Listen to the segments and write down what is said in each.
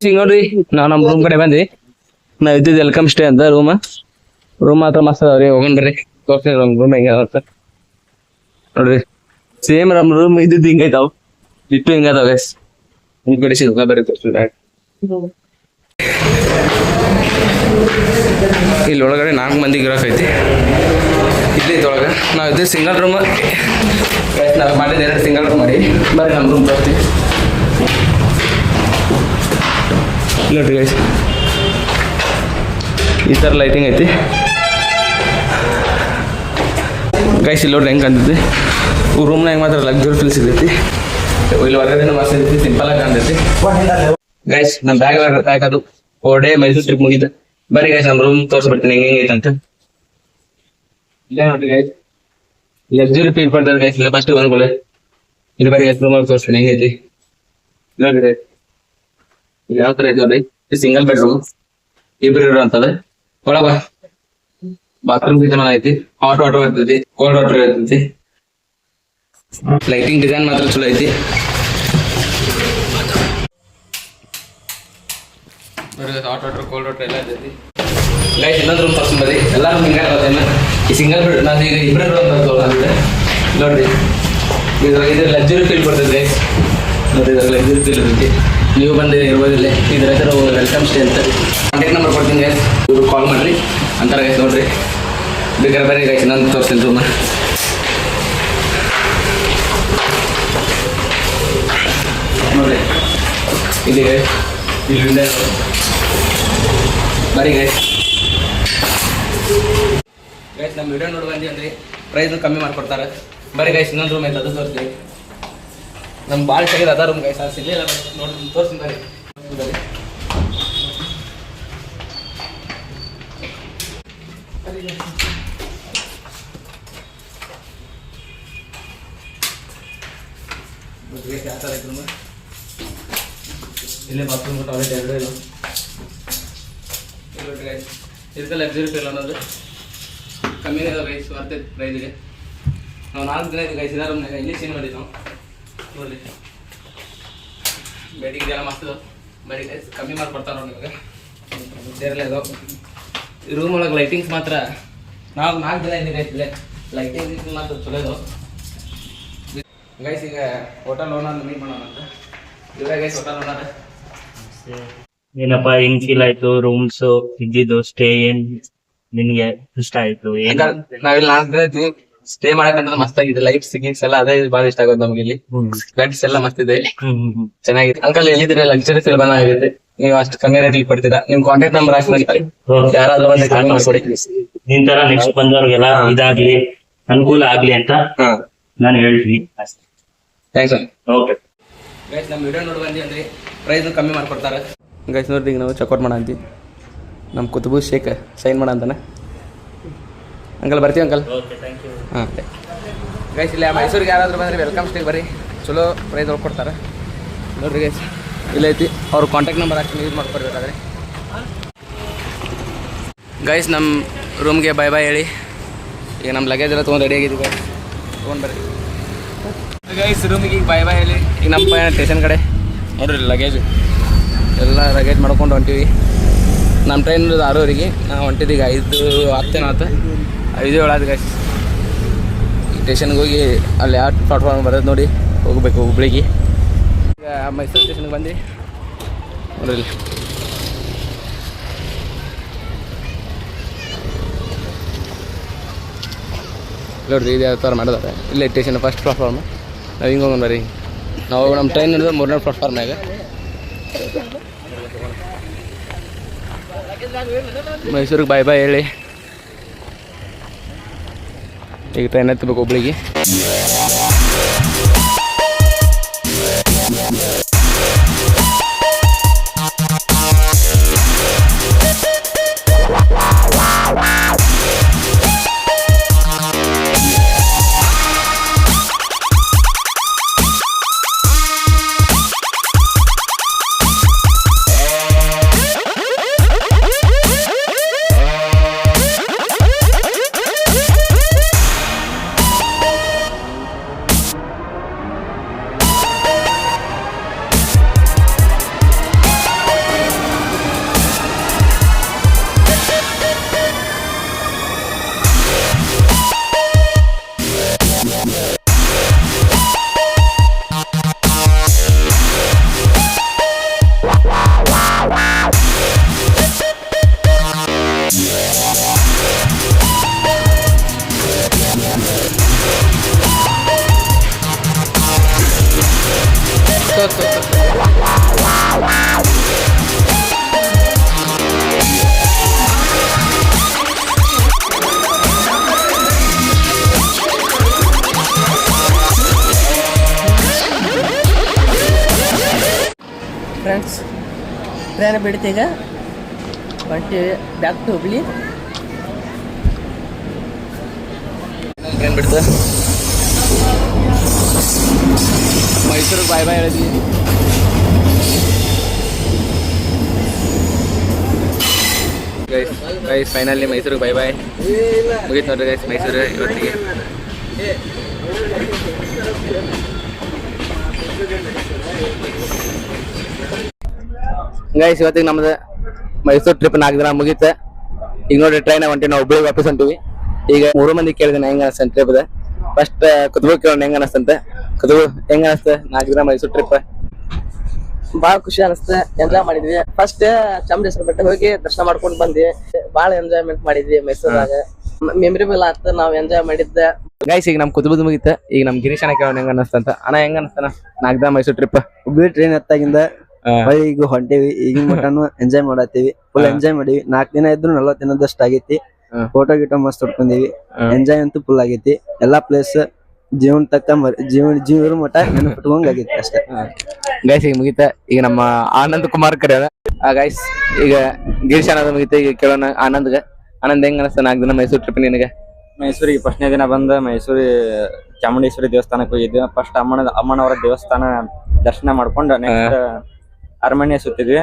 ಈಗ ನೋಡ್ರಿ ನಾವ್ ನಮ್ ರೂಮ್ ಕಡೆ ಬಂದ್ವಿ. ನಾವ್ ಇದ್ದಿದ್ದು ವೆಲ್ಕಮ್ ಸ್ಟೇ ಅಂತ ರೂಮ್ ಮಾತ್ರ ಮಸ್ತ್ ಅದಾವ್ರಿ. ಹೋಗೋಣ ಬರ್ರಿ ತೋರ್ಸ್ತೀನಿ ನಮ್ ರೂಮ್ ಹೆಂಗ ಅದಾವ ನೋಡ್ರಿ. ಸೇಮ್ ನಮ್ ರೂಮ್ ಇದ್ದಿದ್ದು ಹಿಂಗೈತಾವ್, ಇಟ್ಟು ಹಿಂಗದಾವ ಗೈಸ್. ನಿಮ್ ಕಡೆ ಸಿಗ ಬರ್ರಿ ತೋರ್ಸ್ತೀನಿ. ಇಲ್ಲಿ ಒಳಗಡೆ 4 ಮಂದಿಗೆ ಇರೋಕೈತಿ. ಇಲ್ಲೈತೆ ಒಳಗೆ ನಾವು ಇದ್ದೇ ಸಿಂಗಲ್ ರೂಮ್. ನಾವು ಮಾಡಿದ್ದು 2 ಸಿಂಗಲ್ ರೂಮ್ ಮಾಡಿ ಬರ್ರಿ ನಮ್ಮ ರೂಮ್ ತೋರಿಸ್ತೀವಿ. ನೋಡ್ರಿ ಗೈಸ್, ಈ ಥರ ಲೈಟಿಂಗ್ ಐತಿ ಗೈಸ್. ಇಲ್ಲಿ ನೋಡ್ರಿ ಹೆಂಗೆ ಕಾಣ್ತೈತಿ ರೂಮ್ನ, ಹೆಂಗೆ ಮಾತ್ರ ಲಕ್ಸುರಿ ಫೀಲ್ ಸಿಗ್ತೈತಿ. ಇಲ್ಲಿ ಹೊರಗಡೆ ಮಸ್ತ್ ಐತಿ, ಸಿಂಪಲ್ ಆಗಿ ಕಾಣ್ತೈತಿ ಗೈಸ್. ನಮ್ಮ ಬ್ಯಾಗ್ ಅದು ಓಡೆ ಮೈಸೂರು ಟ್ರಿಪ್ ಮುಗಿದ. ಬರ್ರಿ ಗೈಸ್ ನಮ್ಮ ರೂಮ್ ತೋರಿಸ್ಬಿಡ್ತೀನಿ ಹೆಂಗೈತೆ ಅಂತ. ಇಲ್ಲೇ ನೋಡ್ರಿ ಗೈಸ್, ಲಕ್ಸುರಿ ಫೀಲ್ ಪಡ್ತಾರೆ ಗೈಸ್. ಇಲ್ಲ ಫಸ್ಟ್ ಬಂದ್ಕೊಳ್ಳಿ ಇಲ್ಲಿ ಬರ್ರಿ ಗೈಸ್, ರೂಮ್ ತೋರಿಸ್ತೀನಿ ಹೆಂಗೈತಿ ನೋಡ್ರಿ ಗೈಸ್. ಇಲ್ಲಿ ಯಾವ ತರ ಐತಿ ನೋಡ್ರಿ, ಸಿಂಗಲ್ ಬೆಡ್ರೂಮ್, ಇಬ್ರು ಇರುವಂತದ. ಒಳಗ ಬಾತ್ರೂಮ್ ಕಿಚನ್ ಐತಿ, ಹಾಟ್ ವಾಟರ್ ಇರ್ತೈತಿ, ಕೋಲ್ಡ್ ವಾಟರ್ ಇರ್ತೈತಿ. ಲೈಟಿಂಗ್ ಡಿಸೈನ್ ಮಾತ್ರ ಚಲೋ ಐತಿ. ಹಾಟ್ ವಾಟರ್ ಕೋಲ್ಡ್ ವಾಟರ್ ಎಲ್ಲ ಇರ್ತೈತಿ ಗೈಸ್. ಇನ್ನೊಂದು ರೂಮ್ ತೋರಿಸ್ತೀನಿ ಬರ್ರಿ. ಎಲ್ಲ ರೂಮ್ ಹಿಂಗ ಈ ಸಿಂಗಲ್ ಬೆಡ್ ನಾನು ಈಗ ಇಬ್ರು ಇರುವಂತ ನೋಡ್ರಿ. ಇದ್ರ ಲಕ್ಸುರಿ ಫೀಲ್ ಬರ್ತೈತಿ ಗೈಸ್. ನೋಡ್ರಿ ಇದ್ರಾಗ ಲಕ್ಸುರಿ ಫೀಲ್ ಇರ್ತೈತಿ. ನೀವು ಬಂದು ಇರ್ಬೋದಿಲ್ಲ. ಇದ್ರ ಹೆಸರು ವೆಲ್ಕಮ್ ಸ್ಟೇ ಅಂತ. ಕಾಂಟ್ಯಾಕ್ಟ್ ನಂಬರ್ ಕೊಡ್ತೀನಿ ಗೈಸ್, ಇವ್ರು ಕಾಲ್ ಮಾಡ್ರಿ ಅಂತಾರೆ ಗೈಸ್. ನೋಡ್ರಿ ಬೇಕಾದ್ರೆ ಬರ್ರಿ ಗೈಸ್, ನಾನು ತೋರಿಸ್ತೀನಿ ರೂಮ್. ನೋಡ್ರಿ ಇಲ್ಲಿ ಗೈಸ್, ಇಲ್ಲಿ ವಿಂಡೋ ಬರ್ರಿ ಗೈಸ್. ಗೈಸ್ ನಮ್ಮ ವಿಡಿಯೋ ನೋಡಿ ಬಂದಿ ಅಂದ್ರೆ ಪ್ರೈಸ್ ಕಮ್ಮಿ ಮಾಡ್ಕೊಡ್ತಾರೆ. ಬರ್ರಿ ಗೈಸ್, ಇನ್ನೊಂದು ರೂಮ್ ಐತೆ ಅದು ತೋರಿಸ್ತೀವಿ. ನಮ್ಮ ಭಾಳ ಚೆನ್ನಾಗಿದೆ ಅದ ರೂಮ್ ಗೈಸ್. ಅದು ಸಿಗಲಿಲ್ಲ ನೋಡಿ ತೋರಿಸ್ತೀನಿ ಬರ್ರಿ. ಯಾವ ಥರ ಐತೆ ರೂಮ್, ಇಲ್ಲೇ ಬಾತ್ರೂಮ್ ಟಾಯ್ಲೆಟ್ 2 ಇಲ್ಲ. ಇಲ್ಲಿ ಗೈಸ್ ಇದಕ್ಕೆ ಲಕ್ಸುರಿ ಫೀಲ್ ಅನ್ನೋದು ಕಮ್ಮಿನೇ ಇದೆ ಗೈಸ್, ಬರ್ತೈತೆ ಪ್ರೈಸ್ಗೆ. ನಾವು 4 ದಿನ ಇದೆ ಗೈಸ್ ಇದೇ ರೂಮ್ನಾಗ. ಇಲ್ಲಿ ಸೀನ್ ಮಾಡಿದ್ದು ನಾವು ನೋಡ್ರಿ. ಬೆಡ್ಡಿಗೆ ಎಲ್ಲ ಮಸ್ತ್ ಬರೀ ಗೈಸ್, ಕಮ್ಮಿ ಮಾಡ್ಕೊಡ್ತಾರೆ ನೋಡಿ ನಿಮಗೆ. ಸೇರಲ್ಲ ಇದು ಈ ರೂಮ್ ಒಳಗೆ ಲೈಟಿಂಗ್ಸ್ ಮಾತ್ರ ನಾವು 4 ದಿನ ಇದ್ದೀವಿ ಗೈಸ್. ಇಲ್ಲೇ ಲೈಟಿಂಗ್ ಮಾತ್ರ ಚಲೋ ಇದು ಗೈಸ್. ಈಗ ಹೋಟೆಲ್ ಓನರ್ ಮೀಟ್ ಮಾಡೋಣ ಅಂತ ಇವಾಗ ಗೈಸ್. ಹೋಟೆಲ್ ಓನರ್ ಏನಪ್ಪಾ ಹೆಂಗ್ ಫೀಲ್ ಆಯ್ತು? ರೂಮ್ಸ್ ಇದ್ದಿದ್ದು ಸ್ಟೇ ಏನ್ ನಿನ್ಗೆ ಇಷ್ಟ ಆಯ್ತು? ನಾವಿಲ್ಲಿ 4 ದಿನ ಇದ್ವಿ. ಸ್ಟೇ ಮಾಡಕಂದ್ರೆ ಮಸ್ತ್ ಆಗಿದೆ. ಲೈಟ್ಸ್ ಗಿಟ್ಸ್ ಎಲ್ಲ ಅದೇ ಬಹಳ ಇಷ್ಟ ಆಗೋದು ನಮ್ಗೆ. ಇಲ್ಲಿ ಬೆಡ್ಸ್ ಎಲ್ಲ ಮಸ್ತ್ ಇದೆ, ಚೆನ್ನಾಗಿದೆ. ಅಂಕಲ್ ಎಲ್ಲಿದ್ರೆ ಲಕ್ಸುರಿ ಫೀಲ್ ಬಂದಾಗಿದೆ. ನೀವು ಅಷ್ಟು ಕಮ್ಮಿ ರೇಟ್ ಕೊಡ್ತೀರಾ. ನಿಮ್ ಕಾಂಟ್ಯಾಕ್ಟ್ ನಂಬರ್ ಹಾಕಿ ಯಾರಾದ್ರೂ ಒಂದು ಕಮ್ಮಿ ಮಾಡ್ಕೊಡಿ. ನಿನ್ ತರ ನೆಕ್ಸ್ಟ್ ಬಂದವ್ರಿಗೆಲ್ಲ ಇದಾಗ್ಲಿ, ಅನುಕೂಲ ಆಗ್ಲಿ ಅಂತ ನಾನು ಹೇಳ್ತೀನಿ. ಥ್ಯಾಂಕ್ಸ್. ಓಕೆ ಗೈಸ್, ನಮ್ಮ ವಿಡಿಯೋ ನೋಡಿ ಬಂದಿ ಅಂದ್ರೆ ಪ್ರೈಸ್ ಕಮ್ಮಿ ಮಾಡ್ಕೊಡ್ತಾರೆ ಗೈಸ್. ನೋಡ್ರಿ ಈಗ ನಾವು ಚೆಕ್ಔಟ್ ಮಾಡ ಅಂತೀವಿ. ನಮ್ಮ ಕುತುಬು ಶೇಖ್ ಸೈನ್ ಮಾಡ ಅಂತಾನೆ. ಅಂಕಲ್ ಬರ್ತೀವಿ ಅಂಕಲ್. ಹಾಂ ಗೈಸ್, ಇಲ್ಲ ಮೈಸೂರಿಗೆ ಯಾರಾದ್ರೂ ಬಂದರೆ ವೆಲ್ಕಮ್ ಸ್ಟೇ ಬರ್ರಿ, ಚಲೋ ಪ್ರೈಸ್ ಒಳಗೆ ಕೊಡ್ತಾರೆ ನೋಡ್ರಿ ಗೈಸ್. ಇಲ್ಲೈತಿ ಅವ್ರ ಕಾಂಟ್ಯಾಕ್ಟ್ ನಂಬರ್ ಹಾಕಿ ಯೂಸ್ ಮಾಡ್ಕೊಡ್ಬೇಕಾದ್ರೆ. ಗೈಸ್ ನಮ್ಮ ರೂಮ್ಗೆ ಬೈ ಬೈ ಹೇಳಿ. ಈಗ ನಮ್ಮ ಲಗೇಜ್ ಎಲ್ಲ ತೊಗೊಂಡು ರೆಡಿ ಆಗಿದ್ದೀವಿ ಗೈಸ್, ತೊಗೊಂಡು ಬರ್ರಿ ಗೈಸ್ ರೂಮಿಗೆ. ಈಗ ಬೈ ಬೈ ಹೇಳಿ ಈಗ ನಮ್ಮ ಪೈನ ಸ್ಟೇಷನ್ ಕಡೆ ನೋಡ್ರಿ. ಲಗೇಜ್ ಎಲ್ಲ ಲಗೇಜ್ ಮಾಡ್ಕೊಂಡು ಹೊಂಟೀವಿ. ನಮ್ಮ ಟ್ರೈನ್ 6:00ಗೆ ನಾವು ಹೊಂಟಿದ್ದೀವಿ. ಈಗ 5:10 ಆಯ್ತು, 5:07 ಆಯ್ತು ಗೈಸ್. ಈ ಸ್ಟೇಷನ್ಗೆ ಹೋಗಿ ಅಲ್ಲಿ ಯಾವ ಪ್ಲಾಟ್ಫಾರ್ಮ್ ಬರೋದು ನೋಡಿ ಹೋಗ್ಬೇಕು ಹುಬ್ಳಿಗೆ. ಈಗ ಮೈಸೂರು ಸ್ಟೇಷನ್ಗೆ ಬಂದು ನೋಡ್ರಿ ನೋಡ್ರಿ ಇದು ಯಾವ ಥರ ಮಾಡಿದಾರೆ. ಇಲ್ಲೇ ಸ್ಟೇಷನ್ ಫಸ್ಟ್ ಪ್ಲಾಟ್ಫಾರ್ಮ್. ನಾವು ಹಿಂಗೆ ಹೋಗೋಣ ಬರ್ರಿ. ನಾವು ನಮ್ಮ ಟ್ರೈನ್ ಹಿಡಿದು 3ನೇ ಪ್ಲಾಟ್ಫಾರ್ಮ್ನಾಗ. ಮೈಸೂರಿಗೆ ಬಾಯ್ ಬಾಯ್ ಹೇಳಿ ಈಗ ಟ್ರೈನ್ ಹತ್ತಬೇಕು ಹುಬ್ಳಿಗೆ. ಫ್ರೆಂಡ್ಸ್ ಟ್ರೈನ್ ಬಿಡ್ತೀಗ ಹೊಂಟಿವಿ ಬ್ಯಾಕ್ ಟು ಹುಬ್ಳಿ. ಟ್ರೈನ್ ಬಿಡ್ತು ಮೈಸೂರಿಗೆ ಬಾಯ್ ಬಾಯ್ ಹೇಳಿದ್ವಿ. ಗೈಸ್ ಫೈನಲಿ ಮೈಸೂರಿಗೆ ಬಾಯ್ ಬಾಯ್ ಮುಗೀತು ನೋಡ್ರಿ ಗೈಸ್ ಮೈಸೂರು ಇವತ್ತಿಗೆ. ಗೈಸ್ ಇವತ್ತಿಗೆ ನಮ್ದು ಮೈಸೂರು ಟ್ರಿಪ್ 4 ದಿನ ಮುಗೀತು. ಈಗ ನೋಡ್ರಿ ಟ್ರೈನ್ ಹೊಂಟಿ ನಾವು ಹುಬ್ಳಿಗೆ ವಾಪಸ್ ಹೊಂಟಿವಿ. ಈಗ 3 ಮಂದಿ ಕೇಳಿದ್ರೆ ಹೆಂಗ ಅನಿಸ್ತ ಟ್ರಿಪ್ ಇದೆ. ಫಸ್ಟ್ ಕುತ್ಬು ಕೇಳೋಣ ಹೆಂಗ ಅನಿಸ್ತಂತೆ. ಕುತ್ಬು ಹೆಂಗ ಅನಿಸ್ತ 4 ದಿನ ಮೈಸೂರು ಟ್ರಿಪ್? ಭಾಳ ಖುಷಿ ಅನಿಸ್ತು, ಎಂಜಾಯ್ ಮಾಡಿದ್ವಿ. ಫಸ್ಟ್ ಚಾಮುಂಡೇಶ್ವರಿ ಬೆಟ್ಟ ಹೋಗಿ ದರ್ಶನ ಮಾಡ್ಕೊಂಡು ಬಂದ್ವಿ. ಭಾಳ ಎಂಜಾಯ್ಮೆಂಟ್ ಮಾಡಿದ್ವಿ ಮೈಸೂರಾಗ. ಮೆಮೊರೇಬಲ್ ಆಯ್ತು, ನಾವು ಎಂಜಾಯ್ ಮಾಡಿದ್ದೆ. ಗೈಸ್ ಈಗ ನಮ್ ಕುತ್ಬುದ್ ಮುಗೀತ. ಈಗ ನಮ್ ಗಿರೀಶ್ ಅಣ್ಣ ಕೇಳೋಣ ಹೆಂಗ ಅನಿಸ್ತಂತ. ಅಣ್ಣ ಹೆಂಗ ಅನಿಸ್ತಾನ 4 ದಿನ ಮೈಸೂರು ಟ್ರಿಪ್? ಹುಬ್ಳಿ ಟ್ರೈನ್ ಹತ್ತಾಗಿಂದ ಈಗ ಹೊಂಟೇವಿ. ಈಗಿನ ಮಟನು ಎಂಜಾಯ್ ಮಾಡತ್ತೀವಿ, ಫುಲ್ ಎಂಜಾಯ್ ಮಾಡಿವಿ. 4 ದಿನ ಇದ್ರು 40 ದಿನದಷ್ಟು ಆಗೈತಿ. ಫೋಟೋ ಗಿಟೋ ಮಸ್ತ್ ಹೊಡ್ಕೊಂಡಿವಿ. ಎಂಜಾಯ್ ಅಂತೂ ಫುಲ್ ಆಗೈತಿ. ಎಲ್ಲಾ ಪ್ಲೇಸ್ ಜೀವನ ತಕ್ಕ ಜೀವನ ಮಠ ನೆನಪಿಟ್ಕೊಂಡ್ ಆಗೈತಿ ಅಷ್ಟೇ. ಗೈಸ್ ಈಗ ಮುಗೀತ. ಈಗ ನಮ್ಮ ಆನಂದ್ ಕುಮಾರ್ ಕರೆಯೋಣ. ಗೈಸ್ ಈಗ ಗಿರೀಶ್ ಅಣ್ಣದ ಮುಗೀತ. ಈಗ ಕೇಳೋಣ ಆನಂದ್ಗೆ. ಆನಂದ್ ಹೆಂಗ ಅನಿಸ್ತ 4 ದಿನ ಮೈಸೂರು ಟ್ರಿಪ್ ನಿನಗೆ? ಮೈಸೂರಿಗೆ ಫಸ್ಟ್ನೇ ದಿನ ಬಂದ ಮೈಸೂರಿ ಚಾಮುಂಡೇಶ್ವರಿ ದೇವಸ್ಥಾನಕ್ಕೆ ಹೋಗಿದ್ವಿ. ಫಸ್ಟ್ ಅಮ್ಮನವರ ದೇವಸ್ಥಾನ ದರ್ಶನ ಮಾಡ್ಕೊಂಡು ನೆಕ್ಸ್ಟ್ ಅರಮನೆ ಸುತ್ತಿದ್ವಿ.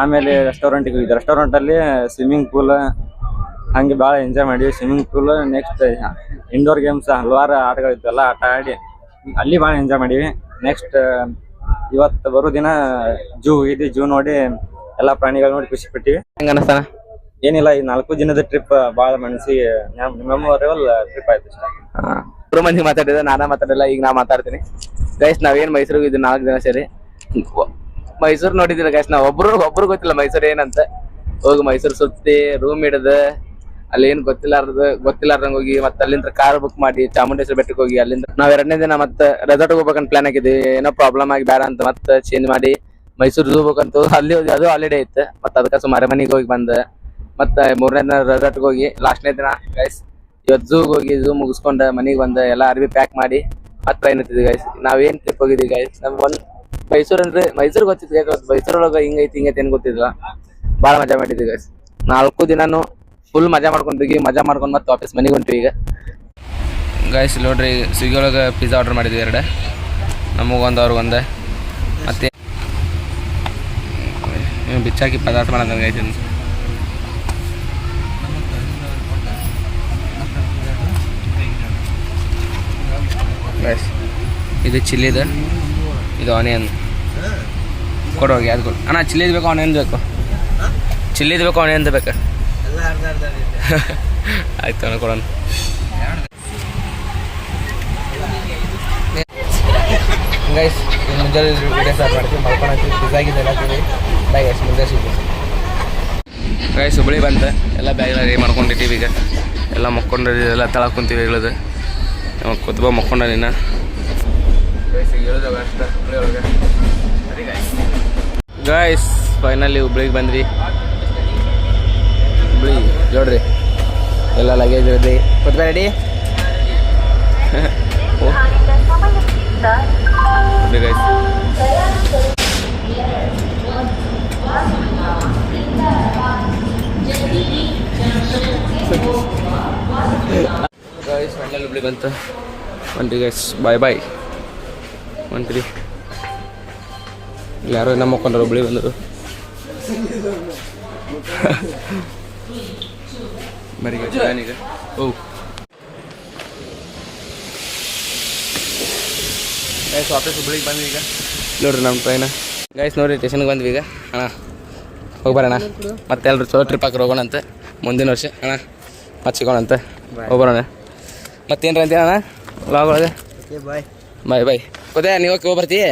ಆಮೇಲೆ ರೆಸ್ಟೋರೆಂಟ್ಗೆ ಹೋಗಿದ್ವಿ. ರೆಸ್ಟೋರೆಂಟ್ ಅಲ್ಲಿ ಸ್ವಿಮ್ಮಿಂಗ್ ಪೂಲ್ ಹಂಗೆ ಭಾಳ ಎಂಜಾಯ್ ಮಾಡಿದ್ವಿ. Swimming pool next indoor games ಹಲವಾರು ಆಟಗಳಿದ್ವಲ್ಲ, ಆಟ ಆಡಿ ಅಲ್ಲಿ ಭಾಳ ಎಂಜಾಯ್ ಮಾಡಿವಿ. ನೆಕ್ಸ್ಟ್ ಇವತ್ತು ಬರೋ ದಿನ ಜೂ ಹೋಗಿದ್ವಿ. ಜೂ ನೋಡಿ ಎಲ್ಲಾ ಪ್ರಾಣಿಗಳು ನೋಡಿ ಖುಷಿ ಪಟ್ಟಿವಿ. ಹೆಂಗ ಅನಿಸ್ತಾನ? ಏನಿಲ್ಲ, ಈ 4 ದಿನದ ಟ್ರಿಪ್ ಭಾಳ ಮನಸ್ಸಿಗೆ ಮೆಮೊರೇಬಲ್ ಟ್ರಿಪ್ ಆಯ್ತು ಇಷ್ಟ. 3 ಮಂದಿ ಮಾತಾಡಿದ್ರೆ ನಾನಾ ಮಾತಾಡಿಲ್ಲ. ಈಗ ನಾ ಮಾತಾಡ್ತೀನಿ. ಗೈಸ್ ನಾವೇನ್ ಮೈಸೂರಿಗೆ ಇದ್ದು 4 ದಿನ ಸೇರಿ ಮೈಸೂರು ನೋಡಿದಿಲ್ಲ ಗೈಸ್. ನಾವ್ ಒಬ್ರು ಗೊತ್ತಿಲ್ಲ ಮೈಸೂರು ಏನಂತ. ಹೋಗಿ ಮೈಸೂರು ಸುತ್ತಿ ರೂಮ್ ಹಿಡಿದು ಅಲ್ಲಿ ಏನ್ ಗೊತ್ತಿಲ್ಲಾರ್ದಂಗ ಹೋಗಿ ಮತ್ತೆ ಅಲ್ಲಿಂದ ಕಾರ್ ಬುಕ್ ಮಾಡಿ ಚಾಮುಂಡೇಶ್ವರಿ ಬೆಟ್ಟಕ್ಕೆ ಹೋಗಿ ಅಲ್ಲಿಂದ ನಾವ್ 2ನೇ ದಿನ ಮತ್ತೆ ರೆಸಾರ್ಟ್ ಹೋಗ್ಬೇಕಂತ ಪ್ಲಾನ್ ಆಗಿದ್ವಿ. ಏನೋ ಪ್ರಾಬ್ಲಮ್ ಆಗಿ ಬೇಡ ಅಂತ ಮತ್ತೆ ಚೇಂಜ್ ಮಾಡಿ ಮೈಸೂರು ಝೂ ಹೋಗ್ಬೇಕಂತ ಅಲ್ಲಿ ಹೋಗಿ ಅದು ಹಾಲಿಡೇ ಇತ್ತು. ಮತ್ತೆ ಅದಕ್ಕೆ ಸುಮಾರು ಮನೆಗೆ ಹೋಗಿ ಬಂದ ಮತ್ತೆ 3ನೇ ದಿನ ರೆಸಾರ್ಟ್ಗೆ ಹೋಗಿ ಲಾಸ್ಟ್ನೇ ದಿನ ಗೈಸ್ ಇವತ್ತು ಝೂಗೆ ಹೋಗಿ ಝೂ ಮುಗಿಸ್ಕೊಂಡ ಮನೆಗೆ ಬಂದ ಎಲ್ಲ ಅರ್ಬಿ ಪ್ಯಾಕ್ ಮಾಡಿ ಮತ್ತೆ ಟ್ರೈನ್ ಹತ್ತಿದ್ವಿ ಗೈಸ್. ನಾವೇನ್ ಟ್ರಿಪ್ ಹೋಗಿದ್ವಿ ಗೈಸ್. ನಮ್ಗೆ ಮೈಸೂರು ಅಂದ್ರೆ ಮೈಸೂರು ಗೊತ್ತಿತ್ತು ಗೈಸ್. ಮೈಸೂರೊಳಗೆ ಹಿಂಗೈತಿ ಏನ್ ಗೊತ್ತಿಲ್ಲ. ಭಾಳ ಮಜಾ ಮಾಡಿದ್ವಿ ಗೈಸ್. 4 ದಿನಾನು ಫುಲ್ ಮಜಾ ಮಾಡ್ಕೊಂಡ್ವಿ. ಮಜಾ ಮಾಡ್ಕೊಂಡು ಮತ್ತೆ ವಾಪಸ್ ಮನೆಗೆ ಹೊಂಟಿವಿ ಈಗ. ಗೈಸ್ ನೋಡ್ರಿ ಸ್ವಿಗ್ಗಿ ಒಳಗೆ ಪಿಜ್ಜಾ ಆರ್ಡರ್ ಮಾಡಿದ್ವಿ 2. ನಮಗೊಂದು ಅವ್ರಿಗೊಂದು. ಮತ್ತೆ ಬಿಚ್ಚಾಕಿ ಪದಾರ್ಥ ಮಾಡೋದು ಗೈಸ್. ಗೈಸ್ ಇದು ಚಿಲ್ಲಿದು, ಇದು ಆನಿಯನ್ ಕೊಡೋಗಿ ಅದು ಕೊಡು ಅಣ್ಣ. ಚಿಲ್ಲಿದು ಬೇಕು ಆನಿಯನ್ ಬೇಕು? ಚಿಲ್ಲಿದು ಬೇಕು ಆನಿಯನ್ ಬೇಕು? ಆಯ್ತು ಅಣ್ಣ ಕೊಡೋಣ. ಗೈಸ್ ಮುಂಜಾನೆ ವಿಡಿಯೋ ಸ್ಟಾರ್ಟ್ ಮಾಡ್ತೀವಿ. ಮಾಡ್ಕೊಂಡು ಪಿಜ್ಜಾಗಿದ್ದೆಲ್ಲ ಬಾಯ್ ಗೈಸ್. ಮುಂದೆ ಸಿಗ್ತೀವಿ ಗೈಸ್. ಹುಬ್ಳಿ ಬಂತ ಎಲ್ಲ ಬ್ಯಾಗ್ ರೆಡಿ ಮಾಡ್ಕೊಂಡಿದ್ದೀವಿ. ಈಗ ಎಲ್ಲ ಮಕ್ಕೊಂಡು ಎಲ್ಲ ತಳಕ್ ಕುಂತೀವಿ. ಹೇಳೋದು ಕುತ್ಬ ಮಕ್ಕೊಂಡ ನೀನು ಗೈಸ್. ಫೈನಲಿ ಹುಬ್ಳಿಗೆ ಬಂದ್ವಿ. ಹುಬ್ಳಿ ನೋಡ್ರಿ ಎಲ್ಲ ಲಗೇಜ್ ಇರಲಿ. ಕುತ್ಬ ready guys. Guys final Hubli ಬಂತು. ಹೊಂಟ್ರಿ ಗೈಸ್. ಬಾಯ್ ಬಾಯ್ ಹೊಂಟ್ರಿ. ಇಲ್ಲಿ ಯಾರೋ ನಮ್ಮ ಮಕ್ಕೊಂಡ್ರು ಹುಬ್ಳಿ ಬಂದರು. ಬರೀ ಈಗ ಓ ಗೈಸ್ ವಾಪಸ್ ಹುಬ್ಳಿಗೆ ಬಂದ್ವಿ ಈಗ. ನೋಡ್ರಿ ನಮ್ಮ ಟ್ರೈನ ಗೈಸ್. ನೋಡ್ರಿ ಸ್ಟೇಷನ್ಗೆ ಬಂದ್ವಿ ಈಗ. ಅಣ್ಣ ಹೋಗ್ಬರೋಣ ಮತ್ತೆ ಎಲ್ಲರೂ ಚಲೋ ಟ್ರಿಪ್ ಹಾಕಿ ಹೋಗೋಣ ಅಂತ ಮುಂದಿನ ವರ್ಷ. ಅಣ್ಣ ಮತ್ತೆ ಸಿಗೋಣ ಅಂತ ಹೋಗ್ಬರೋಣ. ಮತ್ತೇನ್ರ ಅಂತೀರ ಅಣ್ಣ ಲಾಗ್ ಒಳಗೆ? ಬಾಯ್ ಬಾಯ್ ಬಾಯ್. ಗೊತ್ತಾ ನೀವು ಹೋಗ್ಬರ್ತೀವಿ?